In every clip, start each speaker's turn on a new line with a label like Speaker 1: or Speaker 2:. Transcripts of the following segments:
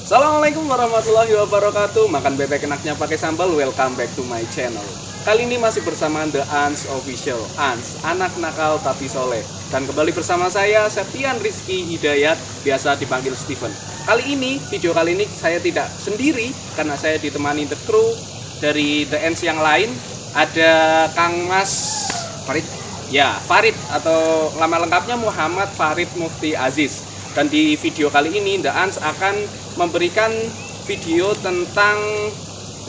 Speaker 1: Assalamualaikum warahmatullahi wabarakatuh. Makan bebek enaknya pakai sambal. Welcome back to my channel. Kali ini masih bersama The Ans Official. Ans, anak nakal tapi soleh. Dan kembali bersama saya Septian Rizky Hidayat, biasa dipanggil Steven. Video kali ini saya tidak sendiri karena saya ditemani the crew dari The Ans yang lain. Ada Kang Mas
Speaker 2: Farid.
Speaker 1: Ya, Farid atau nama lengkapnya Muhammad Farid Mufti Aziz. Dan di video kali ini The Ans akan memberikan video tentang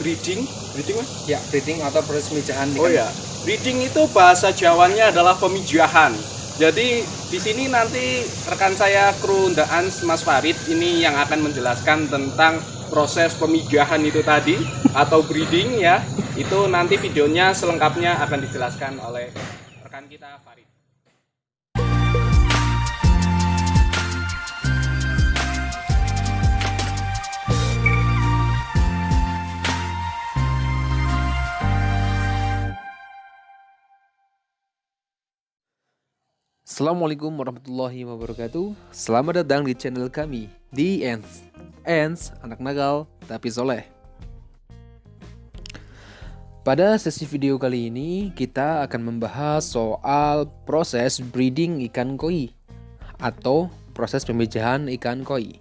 Speaker 1: breeding Mas?
Speaker 2: Ya, breeding atau proses pemijahan.
Speaker 1: Oh ya, breeding itu bahasa Jawanya adalah pemijahan. Jadi di sini nanti rekan saya kru The Ans Mas Farid ini yang akan menjelaskan tentang proses pemijahan itu tadi atau breeding ya. Itu nanti videonya selengkapnya akan dijelaskan oleh rekan kita Farid.
Speaker 3: Assalamualaikum warahmatullahi wabarakatuh. Selamat datang di channel kami, The Ans. Ans, anak nakal tapi soleh. Pada sesi video kali ini kita akan membahas soal proses breeding ikan koi atau proses pemijahan ikan koi.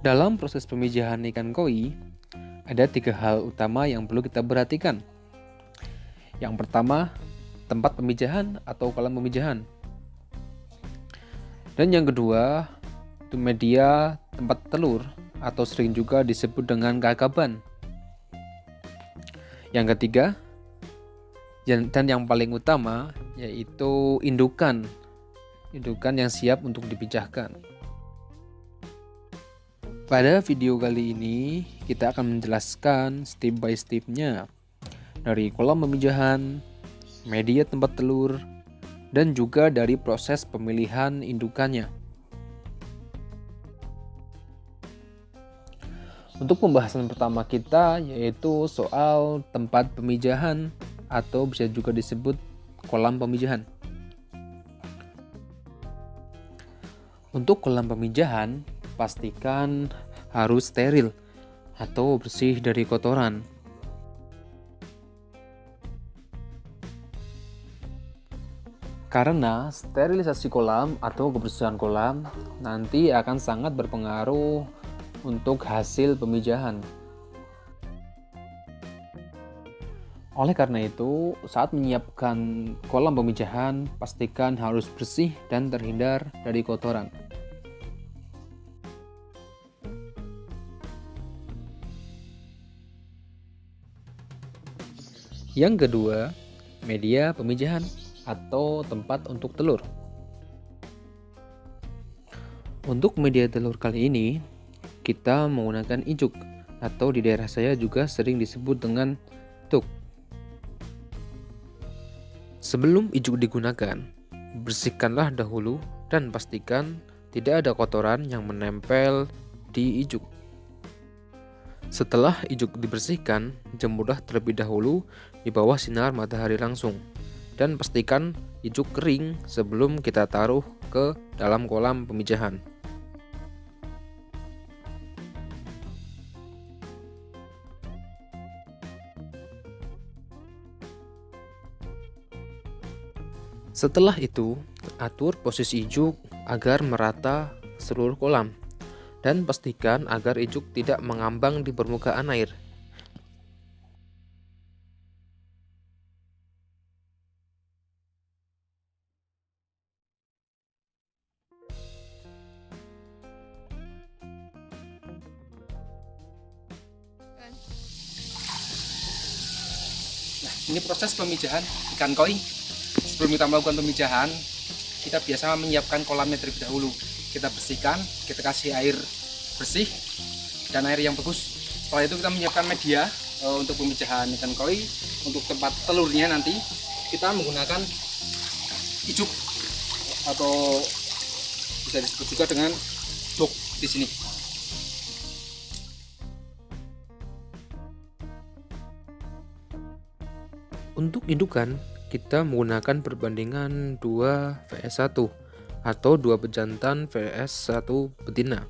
Speaker 3: Dalam proses pemijahan ikan koi, ada 3 hal utama yang perlu kita perhatikan. Yang pertama, tempat pemijahan atau kolam pemijahan. Dan yang kedua, itu media tempat telur atau sering juga disebut dengan kakaban. Yang ketiga, dan yang paling utama, yaitu indukan yang siap untuk dipijahkan. Pada video kali ini kita akan menjelaskan step by stepnya dari kolam pemijahan, media tempat telur, dan juga dari proses pemilihan indukannya. Untuk pembahasan pertama kita yaitu soal tempat pemijahan atau bisa juga disebut kolam pemijahan. Untuk kolam pemijahan, pastikan harus steril atau bersih dari kotoran. Karena sterilisasi kolam atau kebersihan kolam nanti akan sangat berpengaruh untuk hasil pemijahan. Oleh karena itu, saat menyiapkan kolam pemijahan, pastikan harus bersih dan terhindar dari kotoran. Yang kedua, media pemijahan atau tempat untuk telur. Untuk media telur kali ini, kita menggunakan ijuk atau di daerah saya juga sering disebut dengan tuk. Sebelum ijuk digunakan, bersihkanlah dahulu dan pastikan tidak ada kotoran yang menempel di ijuk. Setelah ijuk dibersihkan, jemurlah terlebih dahulu di bawah sinar matahari langsung dan pastikan ijuk kering sebelum kita taruh ke dalam kolam pemijahan. Setelah itu, atur posisi ijuk agar merata seluruh kolam. Dan pastikan agar ijuk tidak mengambang di permukaan air.
Speaker 2: Nah, ini proses pemijahan ikan koi. Sebelum kita melakukan pemijahan, kita biasa menyiapkan kolamnya terlebih dahulu. Kita bersihkan, kita kasih air bersih dan air yang bagus. Setelah itu kita menyiapkan media untuk pemijahan ikan koi. Untuk tempat telurnya nanti kita menggunakan ijuk atau bisa disebut juga dengan dok di sini.
Speaker 3: Untuk indukan, kita menggunakan perbandingan 2 vs 1 atau 2 bejantan vs 1 betina.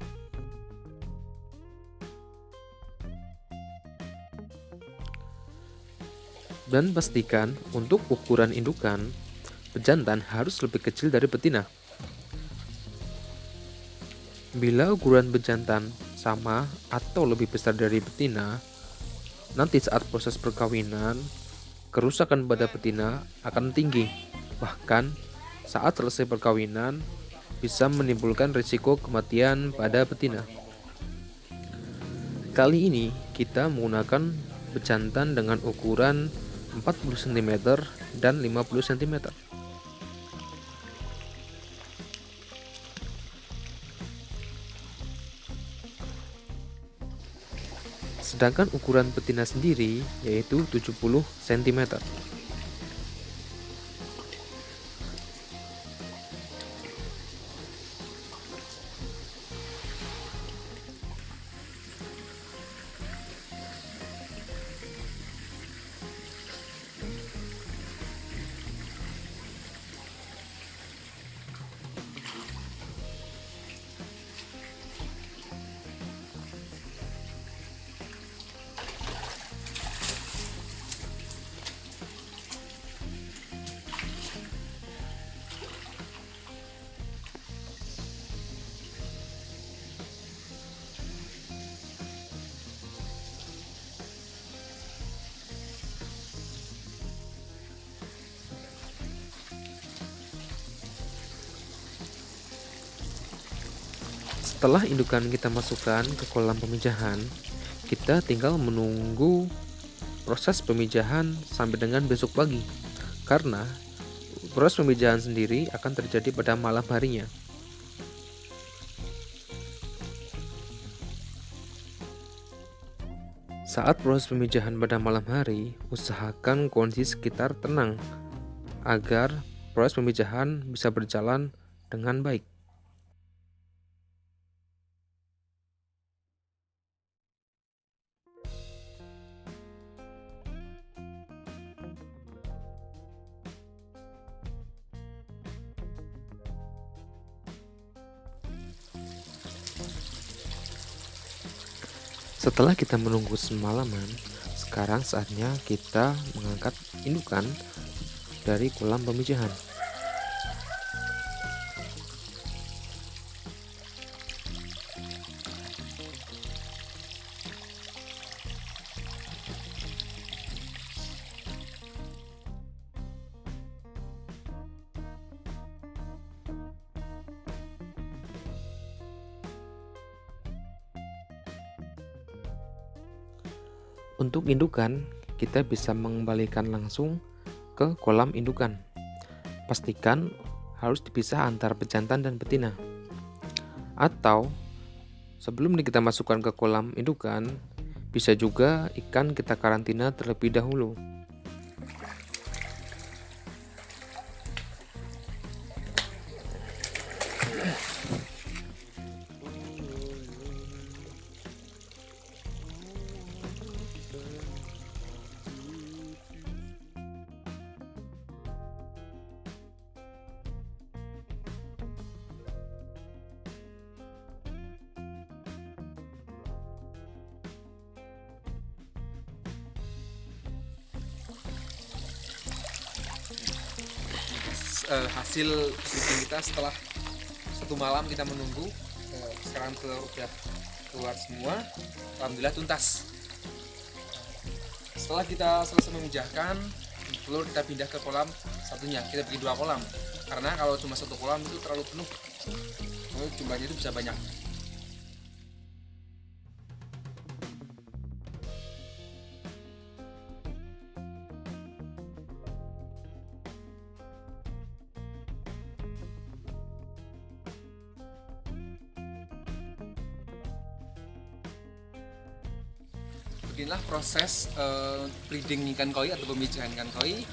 Speaker 3: Dan pastikan untuk ukuran indukan, bejantan harus lebih kecil dari betina. Bila ukuran bejantan sama atau lebih besar dari betina, nanti saat proses perkawinan, kerusakan pada betina akan tinggi. Bahkan saat selesai perkawinan, bisa menimbulkan risiko kematian pada betina. Kali ini kita menggunakan bejantan dengan ukuran 40 cm dan 50 cm. Sedangkan ukuran betina sendiri yaitu 70 cm. Setelah indukan kita masukkan ke kolam pemijahan, kita tinggal menunggu proses pemijahan sampai dengan besok pagi. Karena proses pemijahan sendiri akan terjadi pada malam harinya. Saat proses pemijahan pada malam hari, usahakan kondisi sekitar tenang agar proses pemijahan bisa berjalan dengan baik. Setelah kita menunggu semalaman, sekarang saatnya kita mengangkat indukan dari kolam pemijahan. Untuk indukan, kita bisa mengembalikan langsung ke kolam indukan. Pastikan harus dipisah antara bejantan dan betina. Atau sebelum kita masukkan ke kolam indukan, bisa juga ikan kita karantina terlebih dahulu.
Speaker 2: Hasil sleeping kita setelah 1 malam kita menunggu. Sekarang telur udah keluar semua, alhamdulillah tuntas. Setelah kita selesai memijahkan telur, kita pindah ke kolam satunya. Kita bikin 2 kolam karena kalau cuma 1 kolam itu terlalu penuh, jumlahnya itu bisa banyak. Beginilah proses breeding ikan koi atau pemijahan ikan koi.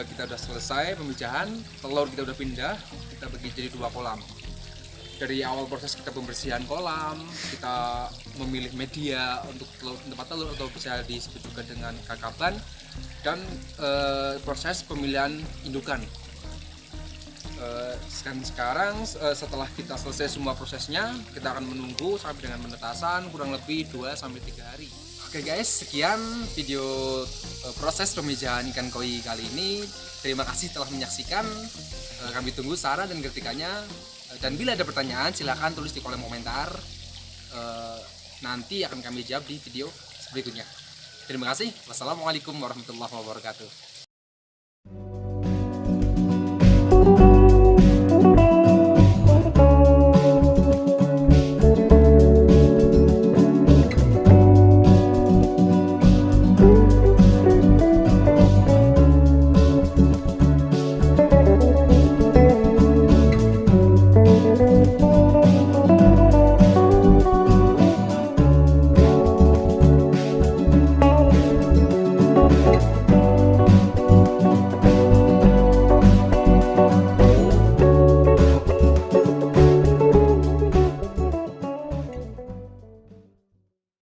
Speaker 2: Kita udah selesai pemijahan, telur kita udah pindah, kita bagi jadi 2 kolam. Dari awal proses kita pembersihan kolam, kita memilih media untuk tempat telur atau bisa disebut juga dengan kakaban. dan proses pemilihan indukan. Sekarang setelah kita selesai semua prosesnya, kita akan menunggu sampai dengan penetasan kurang lebih 2-3 hari. Oke guys, sekian video proses pemijahan ikan koi kali ini. Terima kasih telah menyaksikan. Kami tunggu saran dan kritikannya. Dan bila ada pertanyaan silahkan tulis di kolom komentar. Nanti akan kami jawab di video berikutnya. Terima kasih. Wassalamualaikum warahmatullahi wabarakatuh.